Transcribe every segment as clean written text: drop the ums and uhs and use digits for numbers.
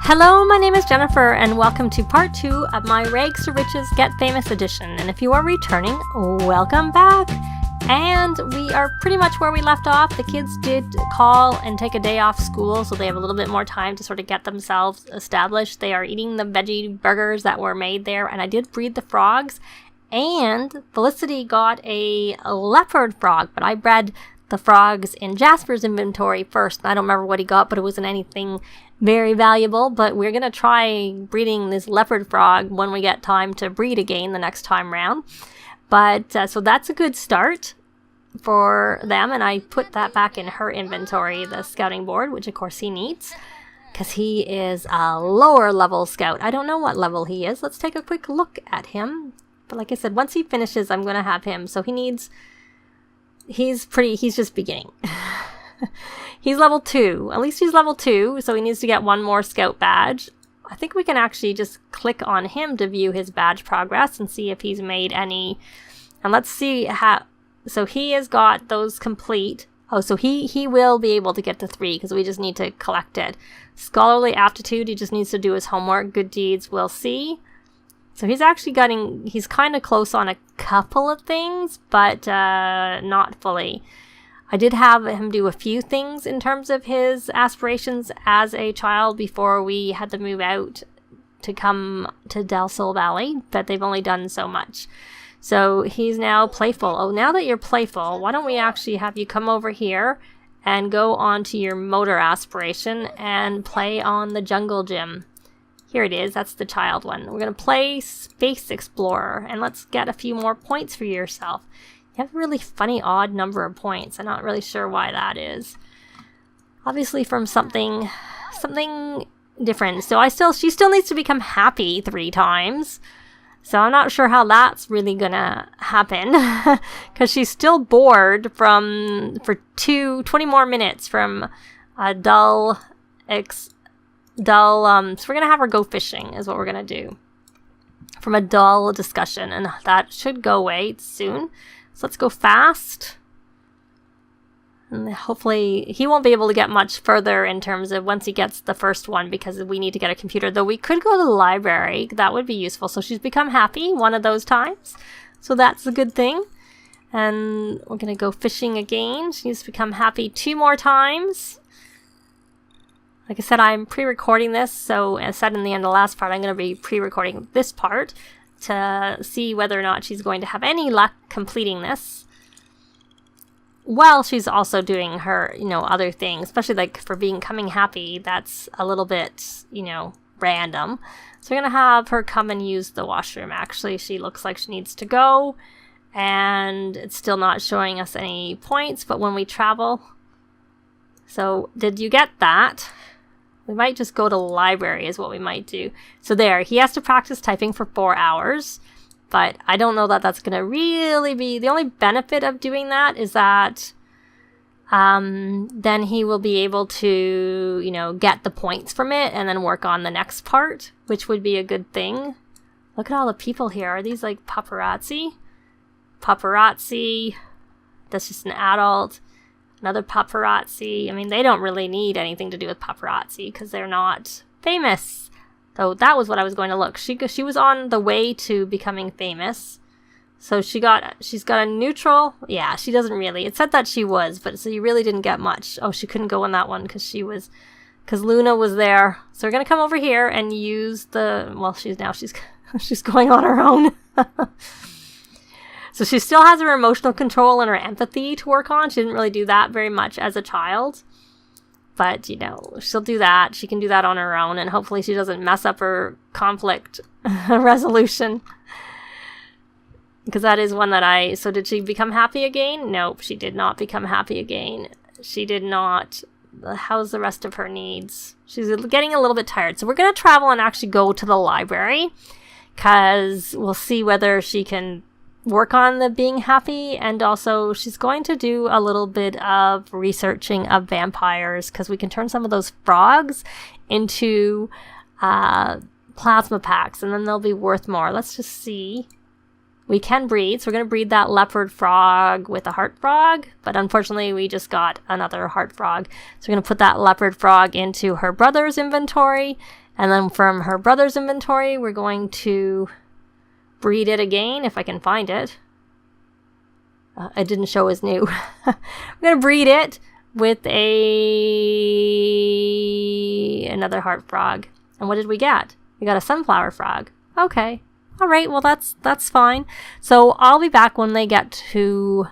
Hello, my name is Jennifer, and welcome to part 2 of my Rags to Riches Get Famous edition. And if you are returning, welcome back. And we are pretty much where we left off. The kids did call and take a day off school, so they have a little bit more time to sort of get themselves established. They are eating the veggie burgers that were made there, and I did breed the frogs. And Felicity got a leopard frog, but I bred the frogs in Jasper's inventory first. I don't remember what he got, but it wasn't anything very valuable. But we're going to try breeding this leopard frog when we get time to breed again the next time round. But so that's a good start for them, and I put that back in her inventory, the scouting board, which of course he needs because he is a lower level scout. I don't know what level he is. Let's take a quick look at him. But like I said, once he finishes, I'm going to have him. So he's just beginning. He's level 2. At least he's level 2, so he needs to get one more scout badge. I think we can actually just click on him to view his badge progress and see if he's made any. And let's see how. So he has got those complete. Oh, so he will be able to get to 3 because we just need to collect it. Scholarly aptitude, he just needs to do his homework. Good deeds, we'll see. So he's actually he's kind of close on a couple of things, but not fully. I did have him do a few things in terms of his aspirations as a child before we had to move out to come to Del Sol Valley, but they've only done so much. So he's now playful. Oh, now that you're playful, why don't we actually have you come over here and go on to your motor aspiration and play on the jungle gym. Here it is. That's the child one. We're going to play Space Explorer, and let's get a few more points for yourself. You have a really funny odd number of points. I'm not really sure why that is. Obviously from something different. So she still needs to become happy 3 times. So I'm not sure how that's really going to happen because she's still bored for 20 more minutes from a dull so we're going to have her go fishing is what we're going to do from a dull discussion, and that should go away soon. So let's go fast, and hopefully he won't be able to get much further in terms of once he gets the first one because we need to get a computer, though we could go to the library. That would be useful. So she's become happy one of those times, so that's a good thing. And we're going to go fishing again. She's become happy 2 more times. Like I said, I'm pre-recording this, so as said in the end of the last part, I'm going to be pre-recording this part to see whether or not she's going to have any luck completing this. While she's also doing her, other things, especially like for becoming happy, that's a little bit, random. So we're going to have her come and use the washroom. Actually, she looks like she needs to go, and it's still not showing us any points, but when we travel. So did you get that? We might just go to the library is what we might do. So there, he has to practice typing for 4 hours, but I don't know that that's going to really be... The only benefit of doing that is that then he will be able to, get the points from it and then work on the next part, which would be a good thing. Look at all the people here. Are these like paparazzi? Paparazzi. That's just an adult. Another paparazzi. I mean, they don't really need anything to do with paparazzi because they're not famous. Though that was what I was going to look. She was on the way to becoming famous. So she's got a neutral. Yeah, she doesn't really. It said that she was, but so you really didn't get much. Oh, she couldn't go on that one because Luna was there. So we're going to come over here and use she's going on her own. So she still has her emotional control and her empathy to work on. She didn't really do that very much as a child. But, she'll do that. She can do that on her own. And hopefully she doesn't mess up her conflict resolution. Because that is one that So did she become happy again? Nope, she did not become happy again. She did not. How's the rest of her needs? She's getting a little bit tired. So we're going to travel and actually go to the library. Because we'll see whether she can work on the being happy, and also she's going to do a little bit of researching of vampires because we can turn some of those frogs into plasma packs and then they'll be worth more. Let's just see. We can breed, so we're going to breed that leopard frog with a heart frog, but unfortunately we just got another heart frog. So we're going to put that leopard frog into her brother's inventory, And then from her brother's inventory, we're going to breed it again, if I can find it. It didn't show as new. We're going to breed it with another heart frog. And what did we get? We got a sunflower frog. Okay. All right, well, that's fine. So I'll be back when they get to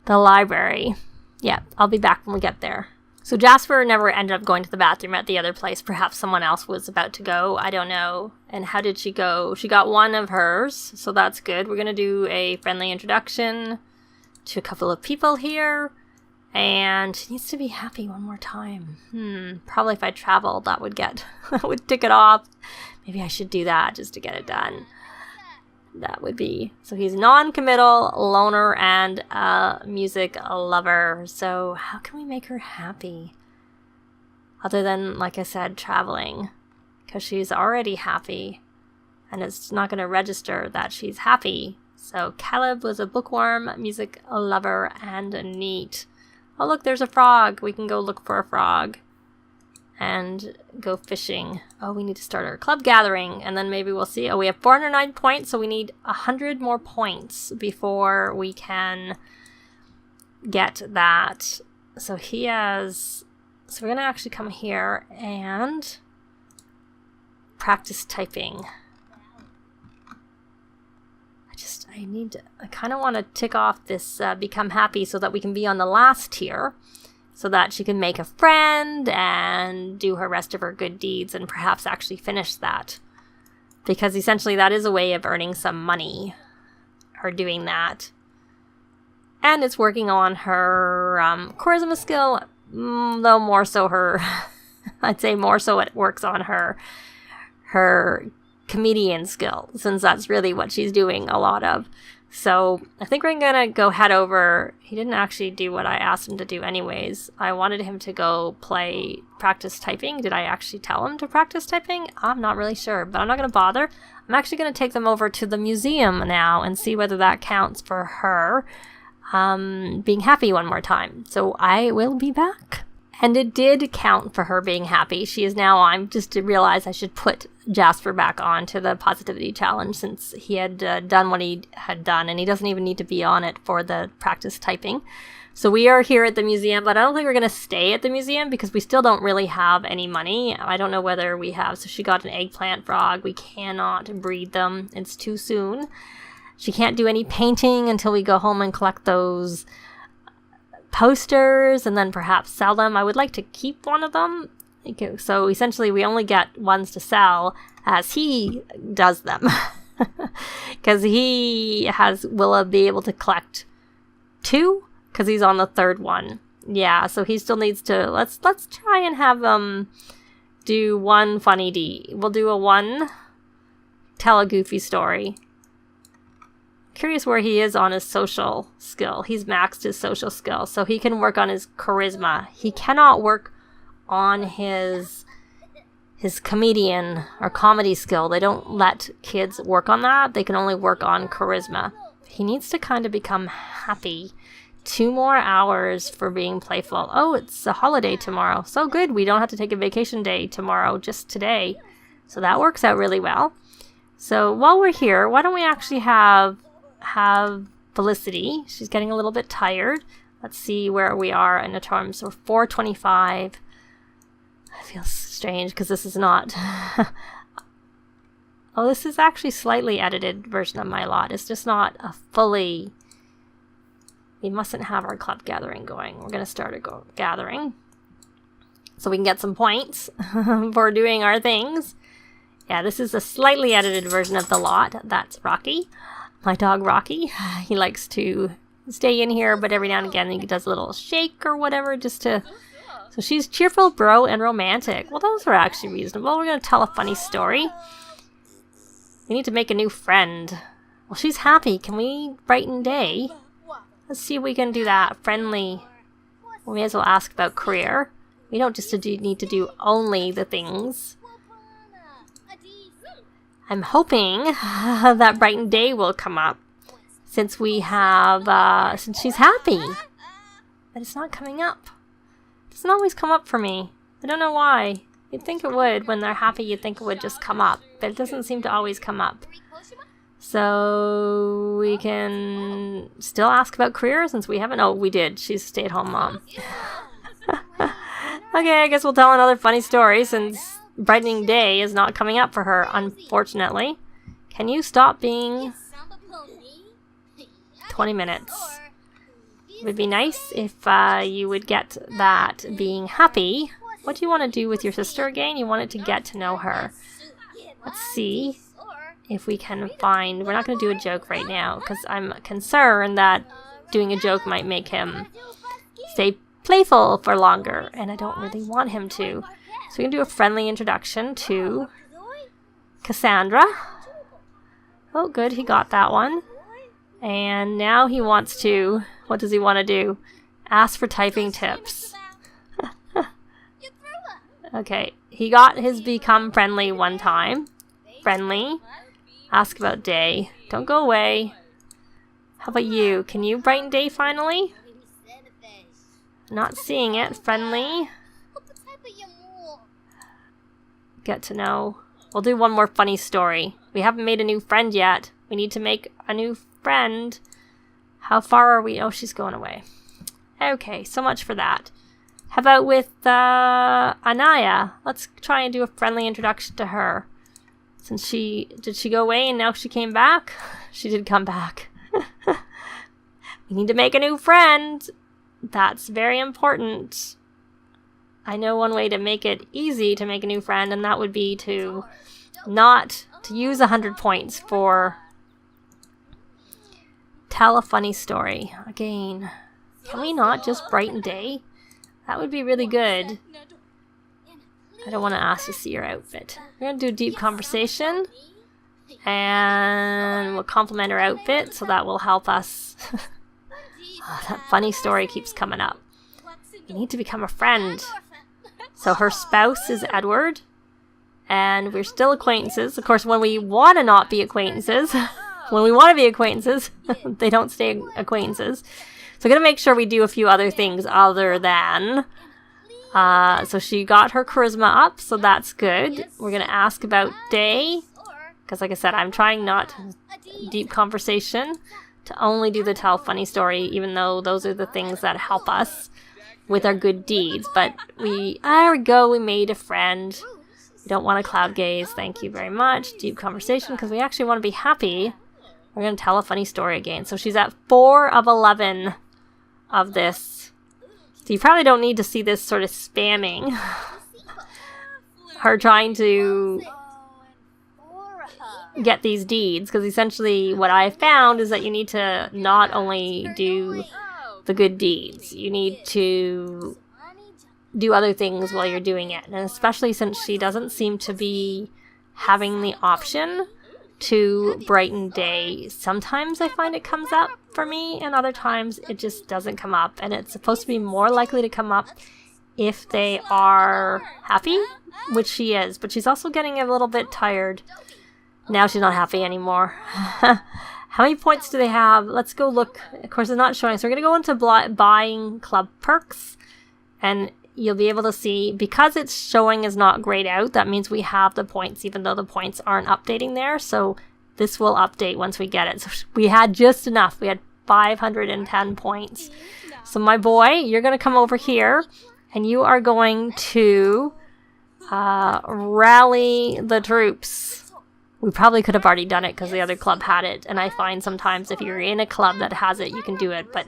the library. Yeah, I'll be back when we get there. So Jasper never ended up going to the bathroom at the other place. Perhaps someone else was about to go. I don't know. And how did she go? She got one of hers, so that's good. We're going to do a friendly introduction to a couple of people here. And she needs to be happy one more time. Probably if I traveled, that would tick it off. Maybe I should do that just to get it done. That would be. So he's non-committal, loner, and a music lover. So how can we make her happy? Other than, like I said, traveling. Because she's already happy. And it's not going to register that she's happy. So Caleb was a bookworm, music lover, and neat. Oh, look, there's a frog. We can go look for a frog. And go fishing. Oh, we need to start our club gathering. And then maybe we'll see. Oh, we have 409 points. So we need 100 more points before we can get that. So he has... So we're going to actually come here and practice typing. I kind of want to tick off this become happy so that we can be on the last tier. So that she can make a friend and do her rest of her good deeds and perhaps actually finish that. Because essentially that is a way of earning some money. Her doing that. And it's working on her charisma skill. Though more so her... I'd say more so it works on her comedian skill. Since that's really what she's doing a lot of. So I think we're going to go head over. He didn't actually do what I asked him to do anyways. I wanted him to go practice typing. Did I actually tell him to practice typing? I'm not really sure, but I'm not going to bother. I'm actually going to take them over to the museum now and see whether that counts for her being happy one more time. So I will be back. And it did count for her being happy. She is now on. Just realized I should put Jasper back on to the positivity challenge since he had done what he had done. And he doesn't even need to be on it for the practice typing. So we are here at the museum, but I don't think we're going to stay at the museum because we still don't really have any money. I don't know whether we have. So she got an eggplant frog. We cannot breed them. It's too soon. She can't do any painting until we go home and collect those posters and then perhaps sell them. I would like to keep one of them. Okay, so essentially we only get ones to sell as he does them. Because will be able to collect 2 because he's on the 3rd one. Yeah, so he still needs to, let's try and have do one funny D. We'll do a 1, tell a goofy story. Curious where he is on his social skill. He's maxed his social skill, so he can work on his charisma. He cannot work on his comedian or comedy skill. They don't let kids work on that. They can only work on charisma. He needs to kind of become happy. 2 more hours for being playful. Oh, it's a holiday tomorrow. So good. We don't have to take a vacation day tomorrow, just today. So that works out really well. So while we're here, why don't we actually have Felicity. She's getting a little bit tired. Let's see where we are in the terms. So 425. I feel strange because this is not... Oh, this is actually slightly edited version of my lot. It's just not a fully... We mustn't have our club gathering going. We're going to start a gathering. So we can get some points for doing our things. Yeah, this is a slightly edited version of the lot. That's Rocky. My dog Rocky, he likes to stay in here, but every now and again he does a little shake or whatever just to... So she's cheerful, bro, and romantic. Well, those are actually reasonable. We're going to tell a funny story. We need to make a new friend. Well, she's happy. Can we brighten day? Let's see if we can do that. Friendly. We may as well ask about career. We don't just need to do only the things. I'm hoping that brighten day will come up since we have, since she's happy. But it's not coming up. It doesn't always come up for me. I don't know why. You'd think it would. When they're happy, you'd think it would just come up. But it doesn't seem to always come up. So we can still ask about career since we haven't. Oh, we did. She's a stay-at-home mom. Okay, I guess we'll tell another funny story since brightening day is not coming up for her, unfortunately. Can you stop being 20 minutes? It would be nice if you would get that being happy. What do you want to do with your sister again? You wanted to get to know her. Let's see if we can find... We're not going to do a joke right now because I'm concerned that doing a joke might make him stay playful for longer, and I don't really want him to. So we can do a friendly introduction to Cassandra. Oh, good, he got that one. And now he wants to... What does he want to do? Ask for typing tips. Okay, he got his become friendly one time. Friendly. Ask about day. Don't go away. How about you? Can you brighten day finally? Not seeing it. Friendly. Get to know. We'll do one more funny story. We haven't made a new friend yet. We need to make a new friend. How far are we? Oh, she's going away. Okay, so much for that. How about with Anaya? Let's try and do a friendly introduction to her. Since did she go away and now she came back? She did come back. We need to make a new friend. That's very important. I know one way to make it easy to make a new friend, and that would be to not to use 100 points for tell a funny story. Again, can we not just brighten day? That would be really good. I don't want to ask to see your outfit. We're going to do a deep conversation. And we'll compliment her outfit, so that will help us. Oh, that funny story keeps coming up. You need to become a friend. So her spouse is Edward. And we're still acquaintances. Of course, when we want to not be acquaintances, when we want to be acquaintances, they don't stay acquaintances. So I'm going to make sure we do a few other things other than... so she got her charisma up, so that's good. We're going to ask about day. Because like I said, I'm trying not deep conversation to only do the tell funny story, even though those are the things that help us with our good deeds. But there we go, we made a friend. We don't want to cloud gaze, thank you very much. Deep conversation, because we actually want to be happy. We're going to tell a funny story again. So she's at 4 of 11 of this. So you probably don't need to see this sort of spamming. Her trying to get these deeds, because essentially what I found is that you need to not only do the good deeds, you need to do other things while you're doing it, and especially since she doesn't seem to be having the option to brighten day. Sometimes I find it comes up for me, and other times it just doesn't come up, and it's supposed to be more likely to come up if they are happy, which she is, but she's also getting a little bit tired. Now she's not happy anymore. How many points do they have? Let's go look. Of course, it's not showing. So we're going to go into buying club perks. And you'll be able to see, because it's showing as not grayed out, that means we have the points, even though the points aren't updating there. So this will update once we get it. So we had just enough. We had 510 points. So my boy, you're going to come over here. And you are going to rally the troops. We probably could have already done it because the other club had it. And I find sometimes if you're in a club that has it, you can do it. But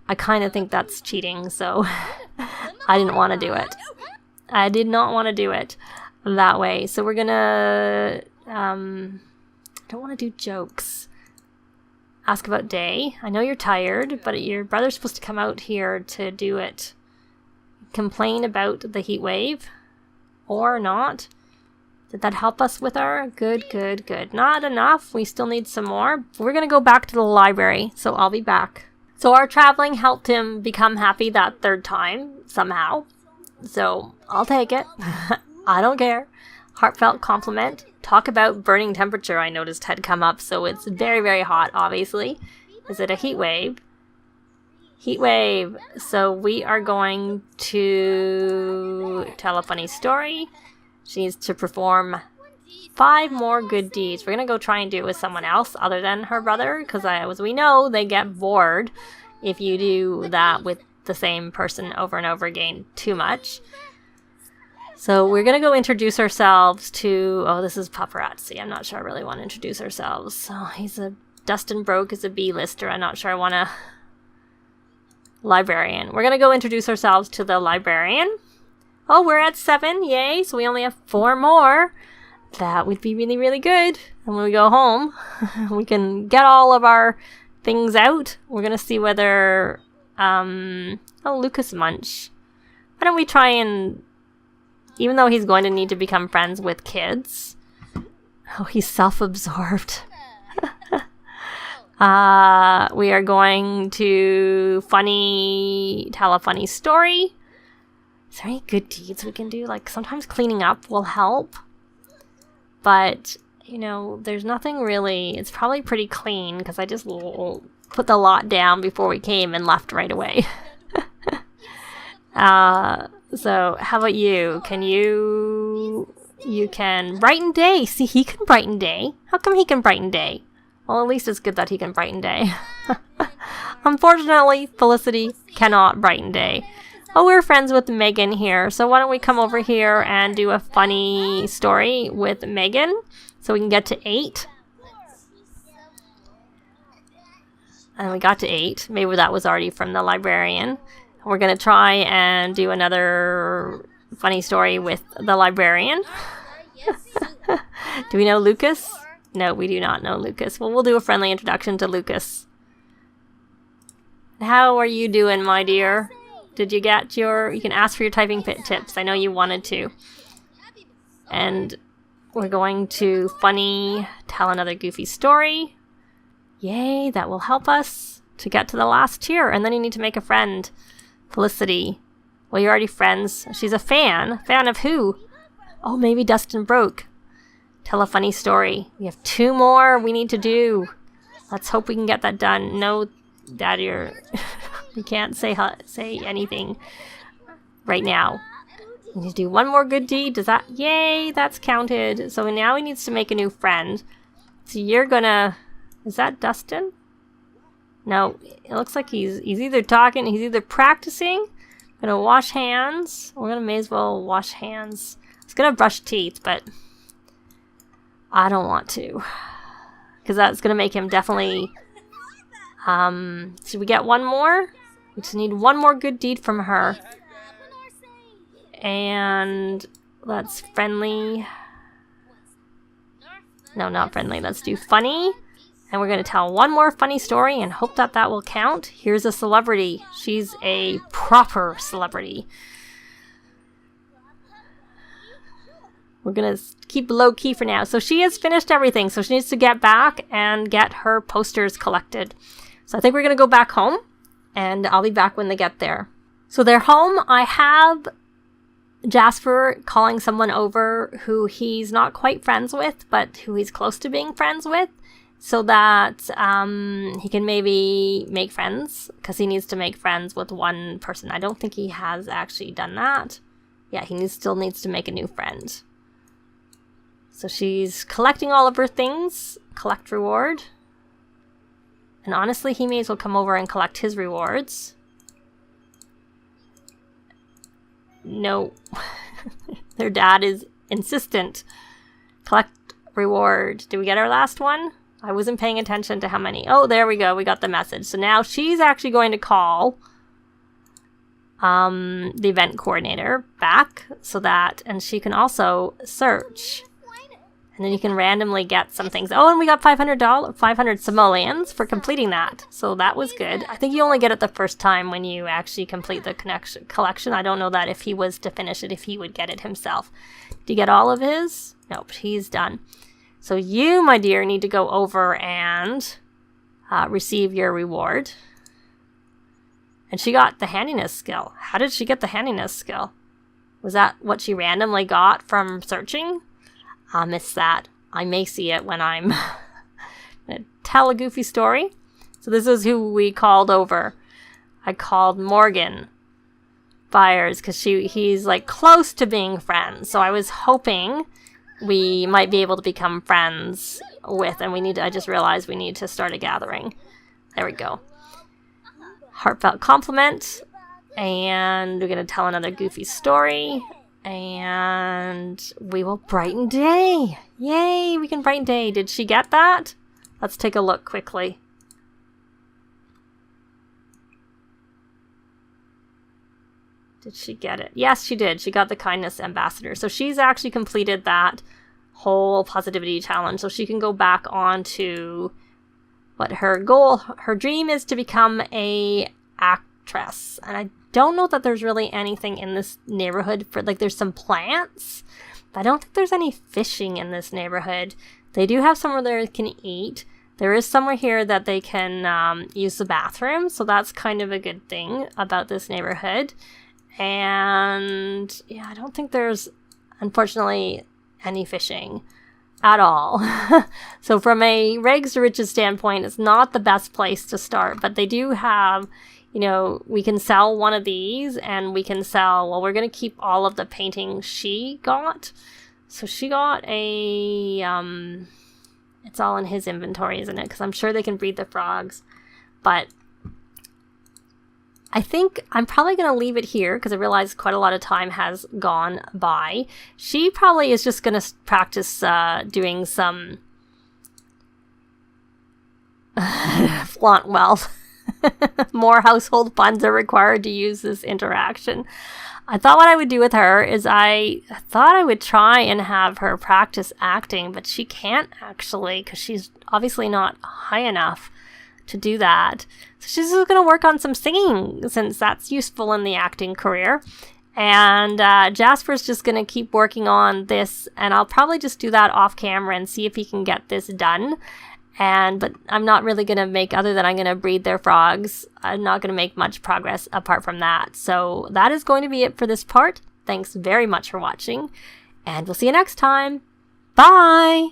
I kind of think that's cheating, so I didn't want to do it. I did not want to do it that way. So we're going to... I don't want to do jokes. Ask about day. I know you're tired, but your brother's supposed to come out here to do it. Complain about the heat wave. Or not. Did that help us with our? Good, good, good. Not enough. We still need some more. We're going to go back to the library, so I'll be back. So our traveling helped him become happy that third time, somehow. So I'll take it. I don't care. Heartfelt compliment. Talk about burning temperature, I noticed had come up, so it's very, very hot, obviously. Is it a heat wave? Heat wave. So we are going to tell a funny story. She needs to perform 5 more good deeds. We're going to go try and do it with someone else other than her brother, because as we know, they get bored if you do that with the same person over and over again too much. So we're going to go introduce ourselves to, oh, this is Paparazzi. I'm not sure I really want to introduce ourselves. So Dustin Broke is a B-lister. I'm not sure I want to. Librarian. We're going to go introduce ourselves to the librarian. Oh, we're at 7. Yay. So we only have 4 more. That would be really, really good. And when we go home, we can get all of our things out. We're going to see whether, Lucas Munch. Why don't we try and, even though he's going to need to become friends with kids. Oh, he's self-absorbed. We are going to tell a funny story. Is there any good deeds we can do? Like, sometimes cleaning up will help. But, there's nothing really. It's probably pretty clean because I just put the lot down before we came and left right away. So how about you? You can brighten day. See, he can brighten day. How come he can brighten day? Well, at least it's good that he can brighten day. Unfortunately, Felicity cannot brighten day. Oh, we're friends with Megan here. So why don't we come over here and do a funny story with Megan so we can get to 8. And we got to 8. Maybe that was already from the librarian. We're going to try and do another funny story with the librarian. Do we know Lucas? No, we do not know Lucas. Well, we'll do a friendly introduction to Lucas. How are you doing, my dear? Did you get you can ask for your typing tips. I know you wanted to. And we're going to tell another goofy story. Yay, that will help us to get to the last tier. And then you need to make a friend. Felicity. Well, you're already friends. She's a fan. Fan of who? Oh, maybe Dustin Broke. Tell a funny story. We have 2 more we need to do. Let's hope we can get that done. No, Dad, you can't say anything right now. We need to do 1 more good deed. Yay, that's counted. So now he needs to make a new friend. So you're gonna, is that Dustin? No, it looks like he's either talking, he's either practicing. Gonna wash hands. May as well wash hands. I was gonna brush teeth, but I don't want to, because that's going to make him definitely, should we get 1 more? We just need 1 more good deed from her. And let's friendly. No, not friendly. Let's do funny. And we're going to tell 1 more funny story and hope that will count. Here's a celebrity. She's a proper celebrity. We're going to keep low key for now. So she has finished everything. So she needs to get back and get her posters collected. So I think we're going to go back home. And I'll be back when they get there. So they're home. I have Jasper calling someone over who he's not quite friends with, but who he's close to being friends with. So that he can maybe make friends. Because he needs to make friends with 1 person. I don't think he has actually done that. Yeah, he still needs to make a new friend. So she's collecting all of her things. Collect reward. And honestly, he may as well come over and collect his rewards. No. Their dad is insistent. Collect reward. Did we get our last one? I wasn't paying attention to how many. Oh, there we go. We got the message. So now she's actually going to call the event coordinator back and she can also search. And then you can randomly get some things. Oh, and we got 500 simoleons for completing that. So that was good. I think you only get it the first time when you actually complete the collection. I don't know that if he was to finish it, if he would get it himself. Did you get all of his? Nope, he's done. So you, my dear, need to go over and receive your reward. And she got the handiness skill. How did she get the handiness skill? Was that what she randomly got from searching? I'll miss that. I may see it when I'm going to tell a goofy story. 'So So this is who we called over. I called Morgan. buyers because he's like close to being friends. So I was hoping we might be able to become friends with, and I just realized we need to start a gathering. There we go. Heartfelt compliment, and we're going to tell another goofy story, and we will brighten day. Yay, we can brighten day. Did she get that? Let's take a look quickly. Did she get it? Yes, she did. She got the kindness ambassador. So she's actually completed that whole positivity challenge. So she can go back on to what her dream is, to become a actress. And I don't know that there's really anything in this neighborhood for, like, there's some plants, but I don't think there's any fishing in this neighborhood. They do have somewhere they can eat. There is somewhere here that they can use the bathroom. So that's kind of a good thing about this neighborhood. And yeah, I don't think there's, unfortunately, any fishing at all. So from a rags to riches standpoint, it's not the best place to start, but they do have, you know, we can sell one of these, and we can sell, well, we're going to keep all of the painting she got. So she got a, it's all in his inventory, isn't it? Because I'm sure they can breed the frogs, but I think I'm probably going to leave it here because I realize quite a lot of time has gone by. She probably is just going to practice doing some flaunt wealth. More household funds are required to use this interaction. I thought what I would do with her is I thought I would try and have her practice acting, but she can't actually because she's obviously not high enough to do that. So she's just going to work on some singing since that's useful in the acting career. And Jasper's just going to keep working on this, and I'll probably just do that off camera and see if he can get this done. But I'm not really going to make, other than I'm going to breed their frogs, I'm not going to make much progress apart from that. So that is going to be it for this part. Thanks very much for watching, and we'll see you next time. Bye!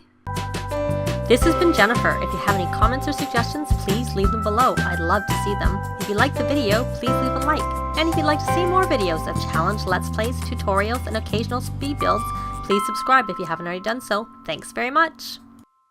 This has been Jennifer. If you have any comments or suggestions, please leave them below. I'd love to see them. If you liked the video, please leave a like. And if you'd like to see more videos of challenge, let's plays, tutorials, and occasional speed builds, please subscribe if you haven't already done so. Thanks very much.